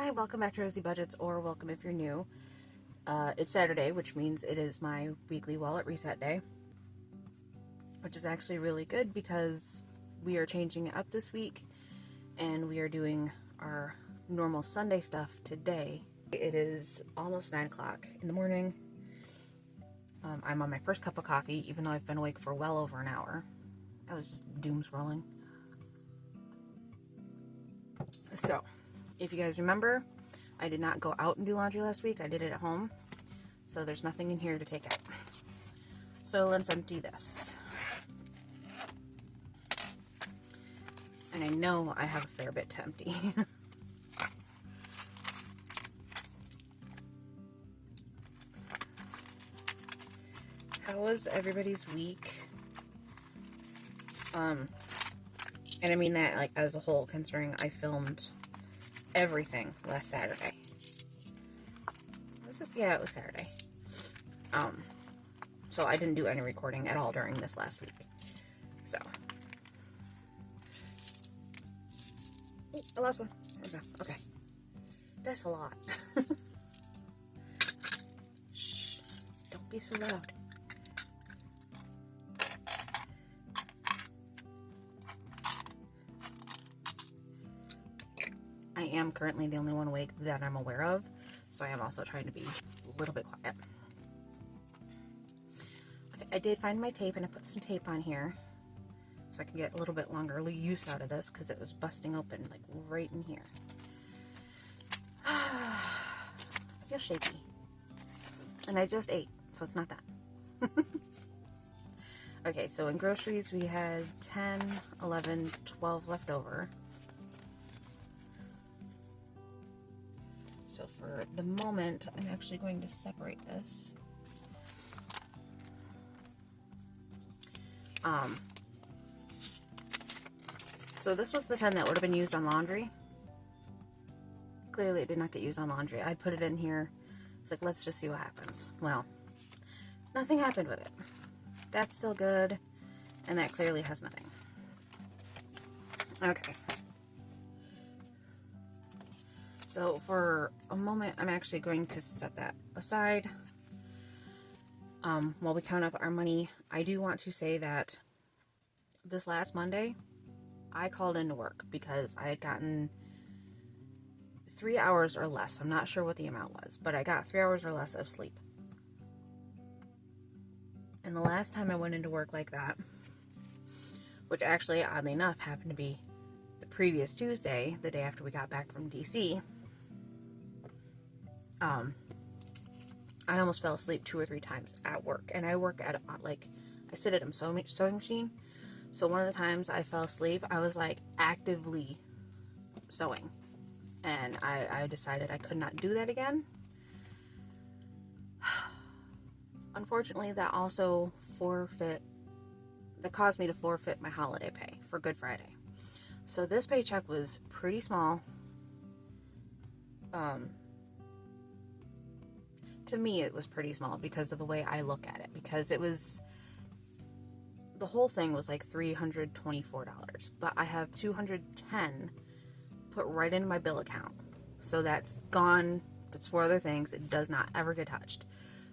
Hi, welcome back to Rosy Budgets, or welcome if you're new. It's Saturday, which means it is my weekly wallet reset day, which is actually really good because we are changing it up this week and we are doing our normal Sunday stuff today. It is almost 9 o'clock in the morning. I'm on my first cup of coffee, even though I've been awake for well over an hour. I was just doom scrolling. So, if you guys remember, I did not go out and do laundry last week. I did it at home. So there's nothing in here to take out. So let's empty this. And I know I have a fair bit to empty. How was everybody's week? And I mean that like as a whole, considering I filmed everything last Saturday. It was Saturday. So I didn't do any recording at all during this last week. So. Ooh, I lost one. There we go. Okay. That's a lot. Shh. Don't be so loud. I am currently the only one awake that I'm aware of, so I am also trying to be a little bit quiet. Okay, I did find my tape, and I put some tape on here so I can get a little bit longer use out of this because it was busting open like right in here. I feel shaky. And I just ate, so it's not that. Okay, so in groceries we had 10, 11, 12 left over. So for the moment, I'm actually going to separate this. So this was the 10 that would have been used on laundry. Clearly it did not get used on laundry. I put it in here. It's like, let's just see what happens. Well, nothing happened with it. That's still good. And that clearly has nothing. Okay. So for a moment, I'm actually going to set that aside. While we count up our money, I do want to say that this last Monday, I called into work because I had gotten 3 hours or less. I'm not sure what the amount was, but I got 3 hours or less of sleep. And the last time I went into work like that, which actually, oddly enough, happened to be the previous Tuesday, the day after we got back from DC, I almost fell asleep 2 or 3 times at work. And I work at, I sit at a sewing machine. So one of the times I fell asleep, I was, like, actively sewing. And I decided I could not do that again. Unfortunately, that also caused me to forfeit my holiday pay for Good Friday. So this paycheck was pretty small. To me, it was pretty small because of the way I look at it. Because the whole thing was like $324. But I have $210 put right into my bill account. So that's gone. That's for other things. It does not ever get touched.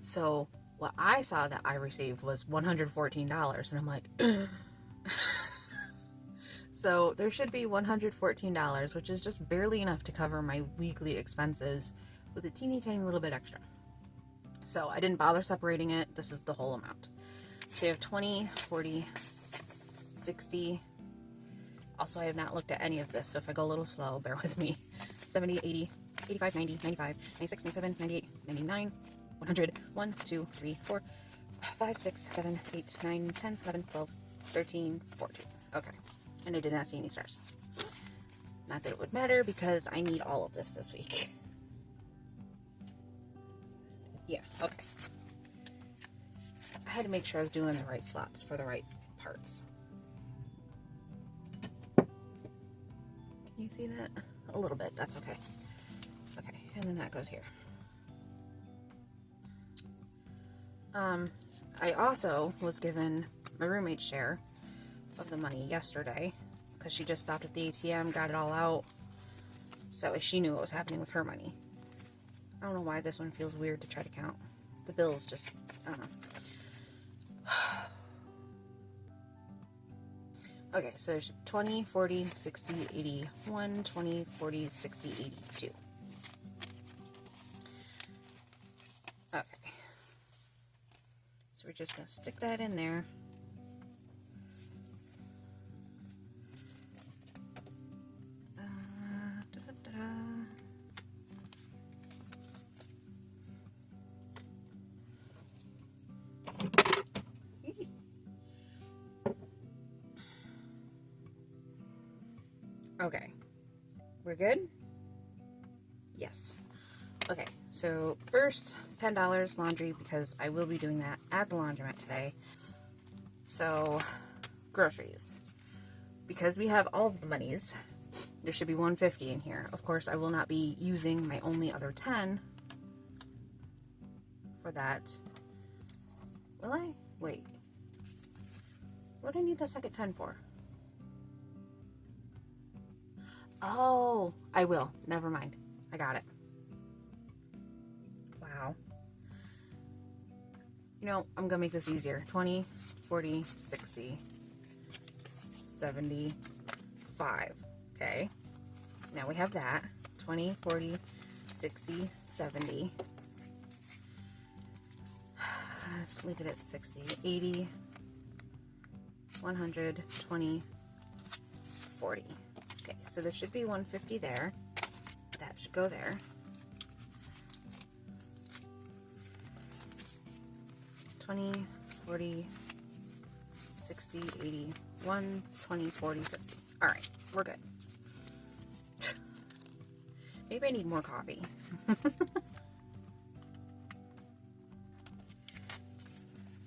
So what I saw that I received was $114. And I'm like, so there should be $114, which is just barely enough to cover my weekly expenses with a teeny tiny little bit extra. So I didn't bother separating it. This is the whole amount. So you have 20, 40, 60. Also, I have not looked at any of this, so if I go a little slow, bear with me. 70, 80, 85, 90, 95, 96, 97, 98, 99, 100, 1, 2, 3, 4, 5, 6, 7, 8, 9, 10, 11, 12, 13, 14. Okay. And I did not see any stars. Not that it would matter, because I need all of this week. Yeah, okay. I had to make sure I was doing the right slots for the right parts. Can you see that? A little bit, that's okay. Okay, and then that goes here. I also was given my roommate's share of the money yesterday because she just stopped at the ATM, got it all out. So she knew what was happening with her money. I don't know why this one feels weird to try to count. The bills just, I don't know. Okay, so there's 20, 40, 60, 80, 1, 20, 40, 60, 82. Okay. So we're just going to stick that in there. Okay, we're good? Yes. Okay, so first, $10 laundry, because I will be doing that at the laundromat today. So, groceries. Because we have all the monies, there should be $150 in here. Of course, I will not be using my only other 10 for that. Will I? Wait. What do I need the second 10 for? Oh, I will. Never mind. I got it. Wow. You know, I'm going to make this easier. 20, 40, 60, 75. Okay. Now we have that. 20, 40, 60, 70. Let's leave it at 60. 80, 100, 20, 40. Okay, so there should be $150 there. That should go there. 20, 40, 60, 80, 1, 20, 40, 50. Alright, we're good. Maybe I need more coffee.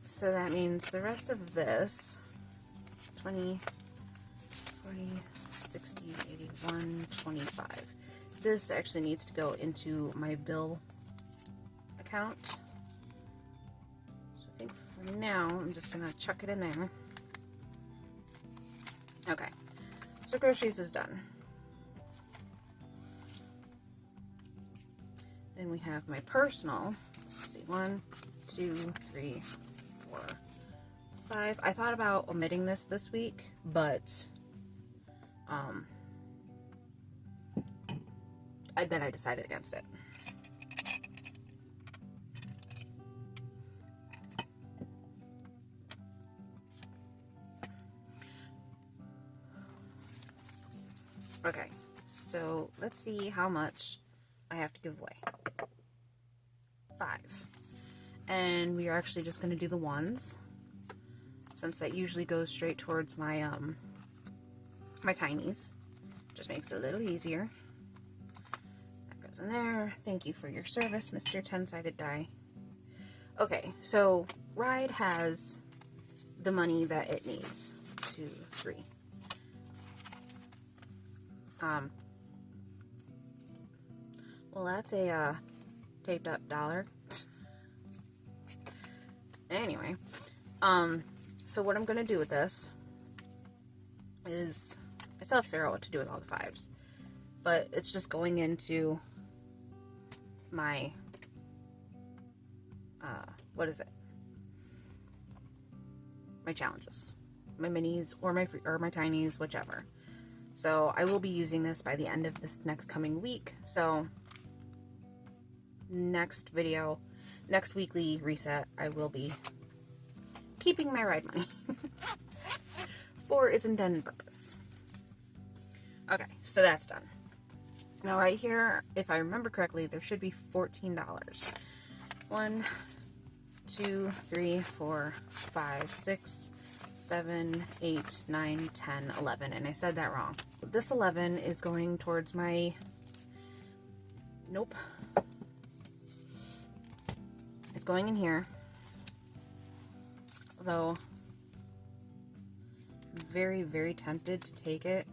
So that means the rest of this, 20, 40, 60, 81, 25. This actually needs to go into my bill account. So I think for now, I'm just going to chuck it in there. Okay, so groceries is done. Then we have my personal. Let's see, 1, 2, 3, 4, 5. I thought about omitting this week, but then I decided against it. Okay, so let's see how much I have to give away. 5. And we are actually just going to do the ones, since that usually goes straight towards my my tinies. Just makes it a little easier. That goes in there. Thank you for your service, Mr. 10-sided die. Okay, so Ride has the money that it needs. 2, 3. Well, that's a taped up dollar. Anyway, so what I'm gonna do with this is, I still have to figure out what to do with all the 5s, but it's just going into my what is it? My challenges, my minis or my tinies, whichever. So I will be using this by the end of this next coming week. So next video, next weekly reset, I will be keeping my Ride money for its intended purpose. Okay, so that's done. Now right here, if I remember correctly, there should be $14. 1, 2, 3, 4, 5, 6, 7, 8, 9, 10, 11, and I said that wrong. This 11 is going towards my, nope, it's going in here, although I'm very, very tempted to take it,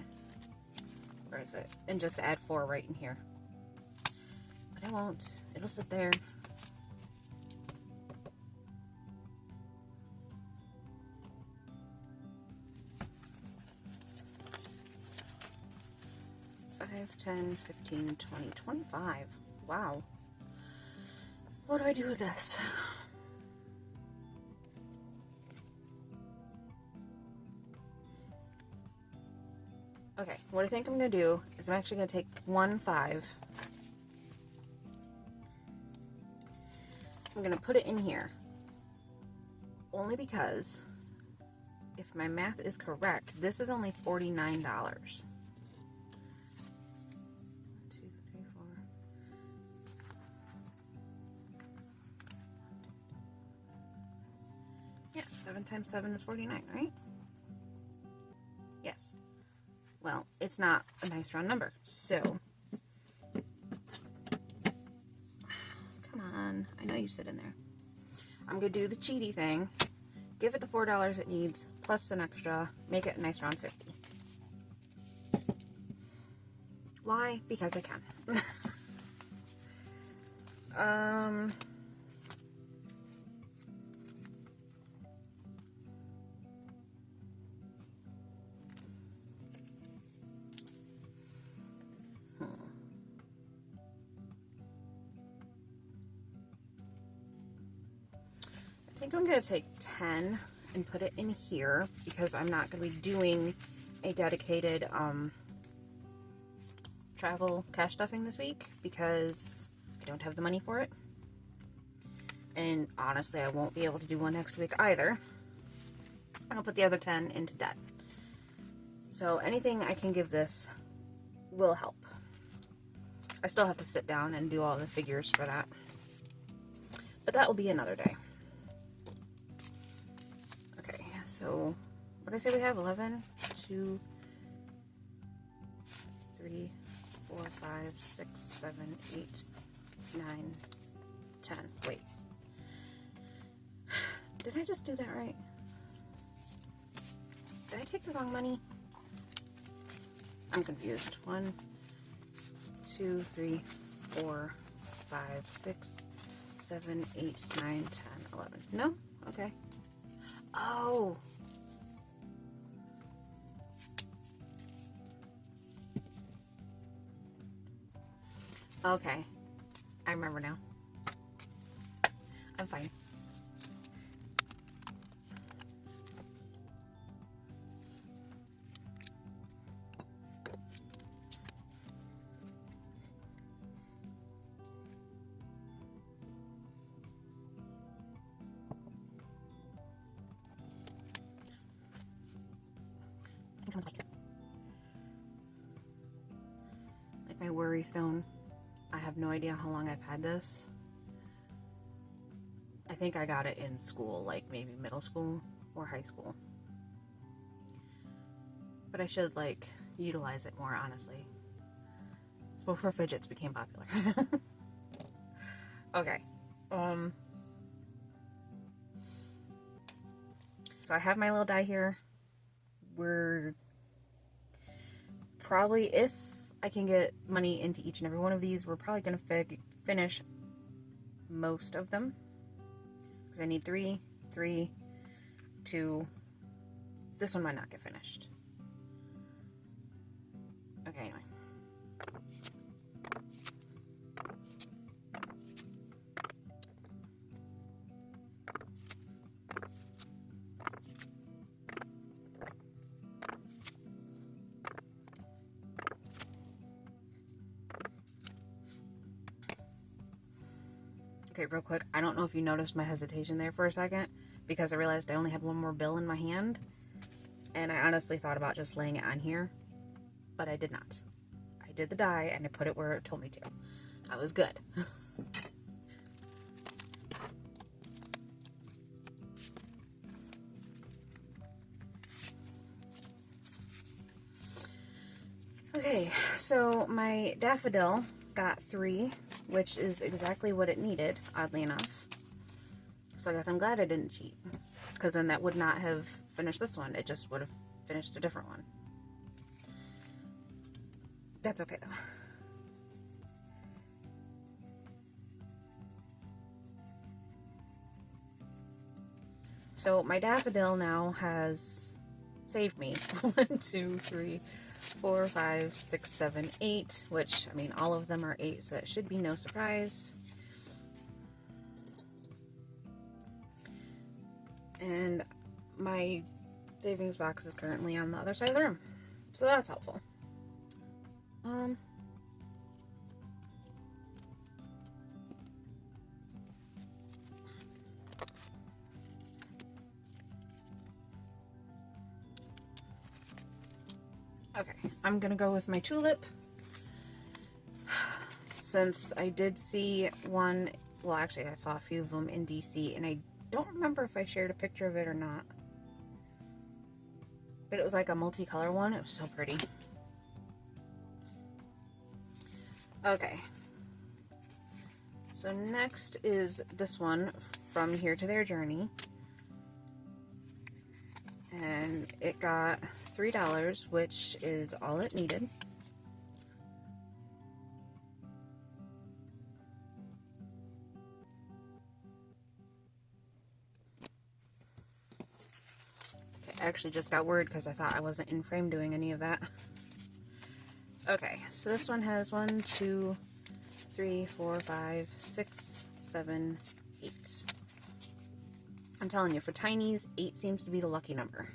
where is it, and just add 4 right in here, but I won't, it'll sit there. 10, 15, 20, 25. Wow. What do I do with this? Okay, what I think I'm going to do is I'm actually going to take 1 5. I'm going to put it in here. Only because, if my math is correct, this is only $49. 1, 2, 3, 4. Yeah, 7 times 7 is 49, right? Yes. Well, it's not a nice round number, so come on, I know you sit in there. I'm gonna do the cheaty thing, give it the $4 it needs, plus an extra, make it a nice round 50. Why? Because I can. I think I'm going to take 10 and put it in here because I'm not going to be doing a dedicated travel cash stuffing this week because I don't have the money for it. And honestly, I won't be able to do one next week either. I'll put the other 10 into debt. So anything I can give this will help. I still have to sit down and do all the figures for that. But that will be another day. Okay, so what did I say we have? 11, 2, 3, 4, 5, 6, 7, 8, 9, 10. Wait. Did I just do that right? Did I take the wrong money? I'm confused. 1, 2, 3, 4, 5, 6, 7, 8, 9, 10, 11. No? Okay. Oh. Okay. I remember now. I'm fine. Like my worry stone. I have no idea how long I've had this. I think I got it in school, like maybe middle school or high school. But I should like utilize it more, honestly. Before fidgets became popular. Okay. So I have my little die here. We're probably, if I can get money into each and every one of these, we're probably going to finish most of them. Because I need 3, 3, 2. This one might not get finished. Okay, anyway. Okay, real quick, I don't know if you noticed my hesitation there for a second, because I realized I only had one more bill in my hand, and I honestly thought about just laying it on here, but I did not. I did the die, and I put it where it told me to. I was good. Okay, so my daffodil got 3, which is exactly what it needed, oddly enough. So I guess I'm glad I didn't cheat, because then that would not have finished this one. It just would have finished a different one. That's okay, though. So my daffodil now has saved me 1, 2, 3, 4, 5, 6, 7, 8, which, I mean, all of them are 8, so that should be no surprise. And my savings box is currently on the other side of the room, so that's helpful. Okay, I'm gonna go with my tulip, since I did see one, well actually I saw a few of them in DC, and I don't remember if I shared a picture of it or not, but it was like a multicolor one. It was so pretty. Okay, so next is this one, From Here to Their Journey, and it got $3, which is all it needed. Okay, I actually just got word because I thought I wasn't in frame doing any of that. Okay, so this one has 1, 2, 3, 4, 5, 6, 7, 8. I'm telling you, for tinies, 8 seems to be the lucky number.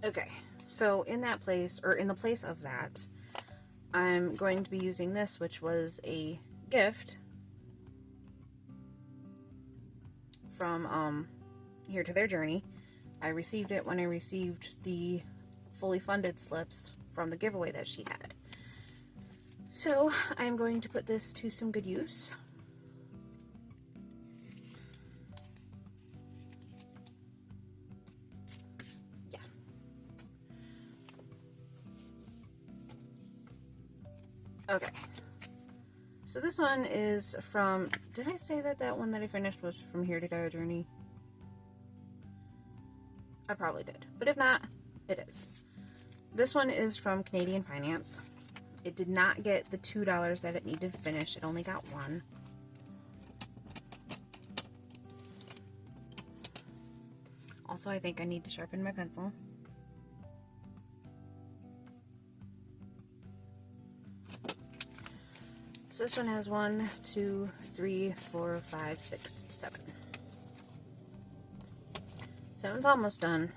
Okay, so in that place, or in the place of that, I'm going to be using this, which was a gift from Here to Their Journey. I received it when I received the fully funded slips from the giveaway that she had. So I'm going to put this to some good use. Yeah. Okay. So this one is from, did I say that that one that I finished was from Here to Their Journey? I probably did, but if not, it is. This one is from Canadian Finance. It did not get the $2 that it needed to finish. It only got 1. Also, I think I need to sharpen my pencil. So this one has 1, 2, 3, 4, 5, 6, 7. 7's almost done.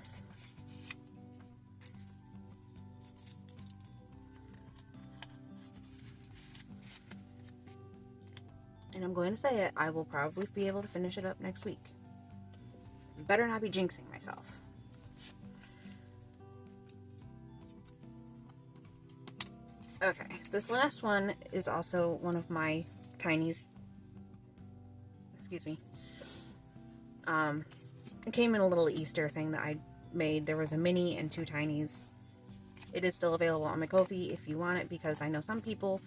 And I'm going to say it, I will probably be able to finish it up next week. Better not be jinxing myself. Okay, this last one is also one of my tinies. Excuse me. It came in a little Easter thing that I made. There was a mini and 2 tinies. It is still available on my Ko-fi if you want it, because I know some people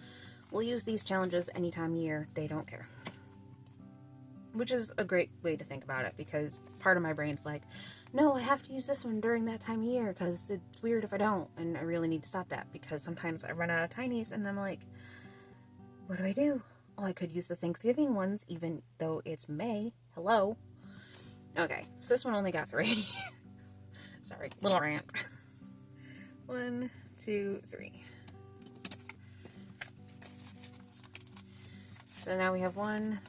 will use these challenges any time of year. They don't care. Which is a great way to think about it, because part of my brain's like, no, I have to use this one during that time of year because it's weird if I don't, and I really need to stop that, because sometimes I run out of tinies and I'm like, what do I do? Oh, I could use the Thanksgiving ones even though it's May. Hello. Okay, so this one only got 3. Sorry, little rant. 1, 2, 3. So now we have 1,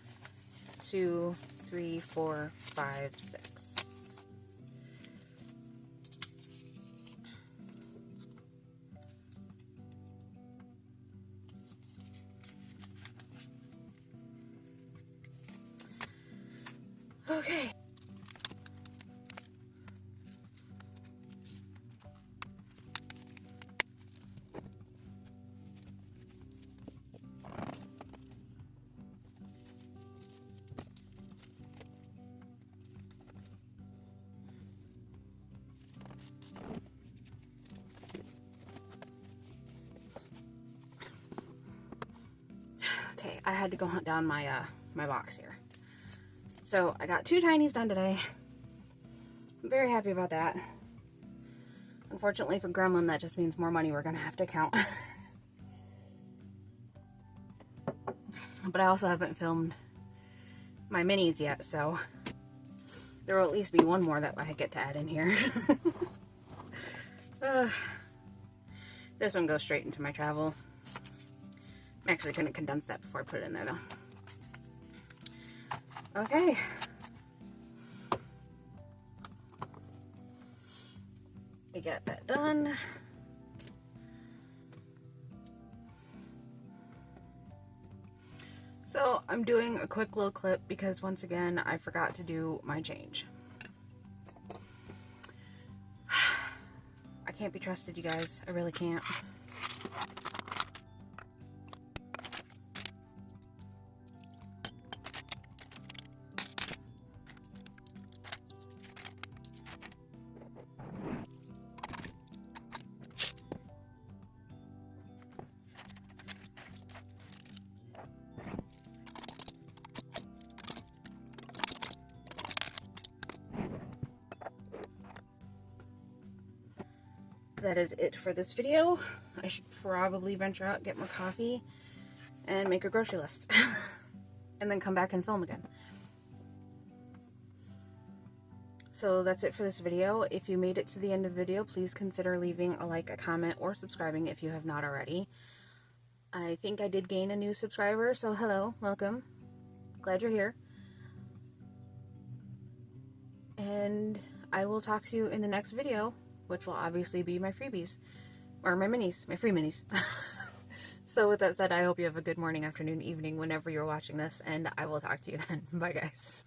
2, 3, 4, 5, 6. Okay. Okay, I had to go hunt down my my box here. So I got 2 tinies done today. I'm very happy about that. Unfortunately for Gremlin, that just means more money we're gonna have to count. But I also haven't filmed my minis yet, so there will at least be one more that I get to add in here. This one goes straight into my travel. I'm actually going to condense that before I put it in there, though. Okay. We got that done. So I'm doing a quick little clip because once again I forgot to do my change. I can't be trusted, you guys. I really can't. That is it for this video. I should probably venture out, get more coffee, and make a grocery list. And then come back and film again. So that's it for this video. If you made it to the end of the video, please consider leaving a like, a comment, or subscribing if you have not already. I think I did gain a new subscriber, so hello, welcome. Glad you're here. And I will talk to you in the next video, which will obviously be my freebies, or my minis, my free minis. So with that said, I hope you have a good morning, afternoon, evening, whenever you're watching this, and I will talk to you then. Bye, guys.